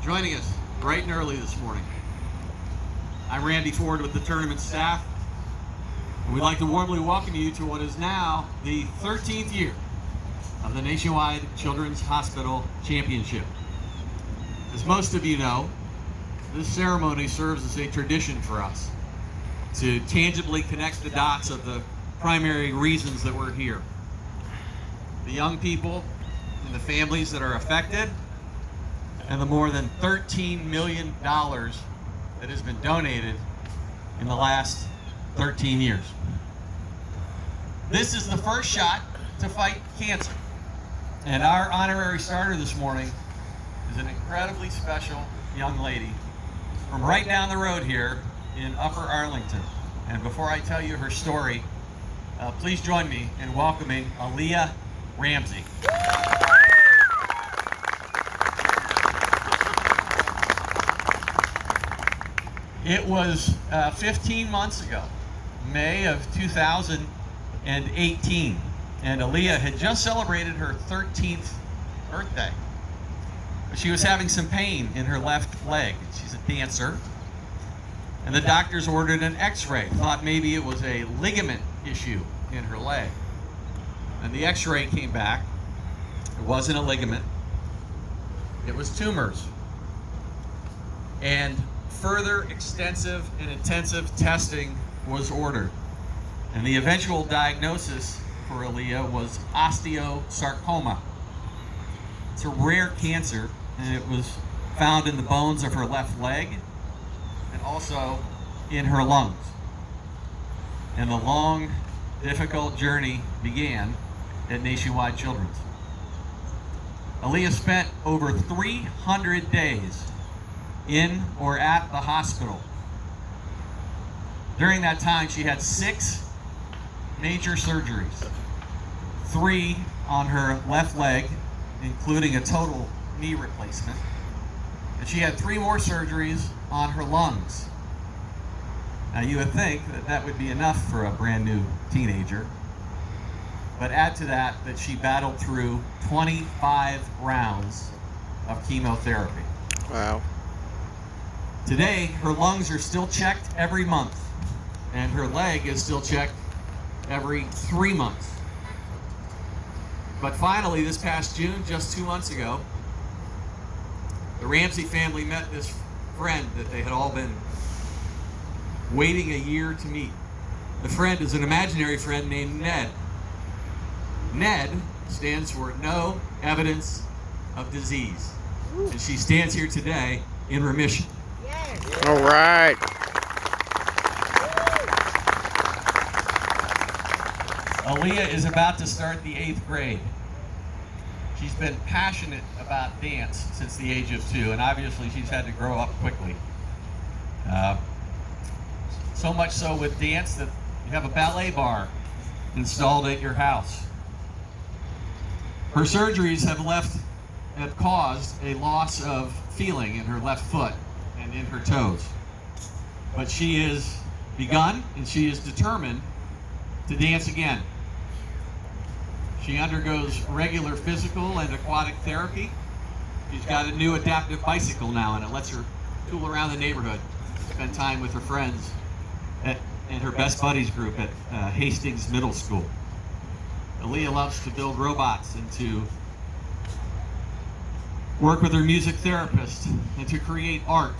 joining us bright and early this morning. I'm Randy Ford with the tournament staff, and we'd like to warmly welcome you to what is now the 13th year of the Nationwide Children's Hospital Championship. As most of you know, this ceremony serves as a tradition for us to tangibly connect the dots of the primary reasons that we're here. The young people and the families that are affected, and the more than $13 million that has been donated in the last 13 years. This is the first shot to fight cancer. And our honorary starter this morning is an incredibly special young lady from right down the road here in Upper Arlington. And before I tell you her story, please join me in welcoming Alea Ramsey. It was 15 months ago, May of 2018, and Alea had just celebrated her 13th birthday. But she was having some pain in her left leg. She's a dancer, and the doctors ordered an x-ray, thought maybe it was a ligament issue in her leg. And the x-ray came back. It wasn't a ligament. It was tumors. And further extensive and intensive testing was ordered. And the eventual diagnosis for Alea was osteosarcoma. It's a rare cancer, and it was found in the bones of her left leg and also in her lungs. And the long, difficult journey began at Nationwide Children's. Alea spent over 300 days in or at the hospital. During that time, she had 6 major surgeries, 3 on her left leg, including a total knee replacement, and she had 3 more surgeries on her lungs. Now, you would think that that would be enough for a brand new teenager, but add to that she battled through 25 rounds of chemotherapy. Wow. Today, her lungs are still checked every month, and her leg is still checked every 3 months. But finally, this past June, just 2 months ago, the Ramsey family met this friend that they had all been waiting a year to meet. The friend is an imaginary friend named Ned. Ned stands for No Evidence of Disease, and she stands here today in remission. All right. Alea is about to start the 8th grade. She's been passionate about dance since the age of 2, and obviously she's had to grow up quickly. So much so with dance that you have a ballet bar installed at your house. Her surgeries have caused a loss of feeling in her left foot and in her toes. But she has begun, and she is determined to dance again. She undergoes regular physical and aquatic therapy. She's got a new adaptive bicycle now, and it lets her tool around the neighborhood, spend time with her friends and her best buddies group at Hastings Middle School. Alea loves to build robots and to work with her music therapist and to create art.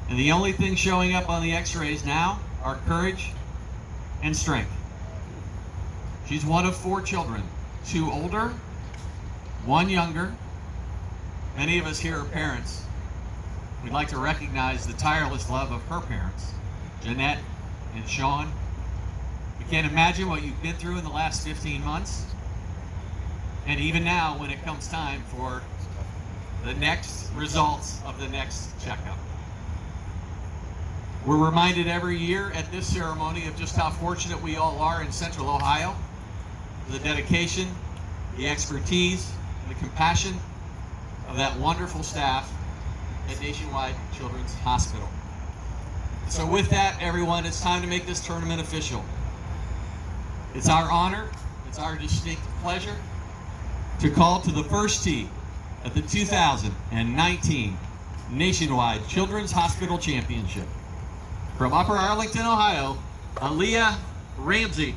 And the only thing showing up on the x-rays now are courage and strength. She's one of 4 children, 2 older, 1 younger. Many of us here are parents. We'd like to recognize the tireless love of her parents, Jeanette and Sean. We can't imagine what you've been through in the last 15 months. And even now, when it comes time for the next results of the next checkup. We're reminded every year at this ceremony of just how fortunate we all are in Central Ohio, the dedication, the expertise, and the compassion of that wonderful staff at Nationwide Children's Hospital. So with that, everyone, it's time to make this tournament official. It's our honor, it's our distinct pleasure to call to the first tee of the 2019 Nationwide Children's Hospital Championship. From Upper Arlington, Ohio, Alea Ramsey.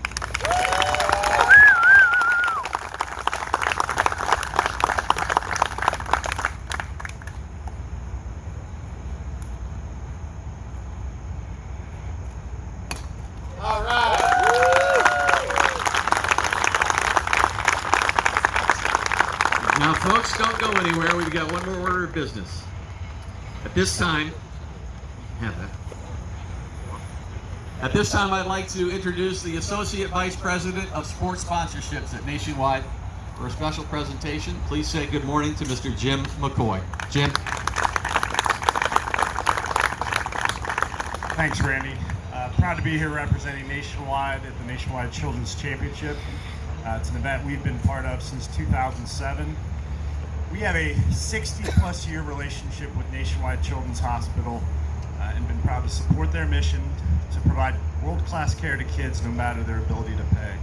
All right. Now, folks, don't go anywhere. We've got one more order of business. At this time, I'd like to introduce the Associate Vice President of Sports Sponsorships at Nationwide for a special presentation. Please say good morning to Mr. Jim McCoy. Jim. Thanks, Randy. Proud to be here representing Nationwide at the Nationwide Children's Championship. It's an event we've been part of since 2007. We have a 60-plus year relationship with Nationwide Children's Hospital and been proud to support their mission to provide world-class care to kids no matter their ability to pay.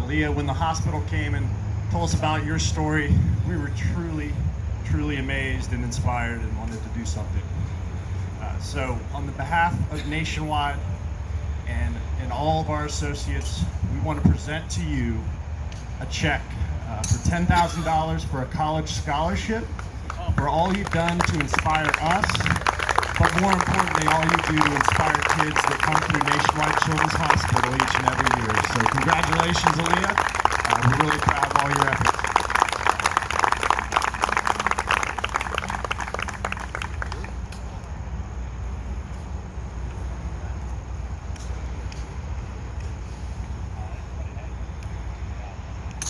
Leah, when the hospital came and told us about your story, we were truly amazed and inspired and wanted to do something. So on the behalf of Nationwide and all of our associates, we want to present to you a check for $10,000 for a college scholarship for all you've done to inspire us, but more importantly, all you do to inspire kids that come through Nationwide Children's Hospital each and every year. So congratulations, Alea. We're really proud of all your efforts.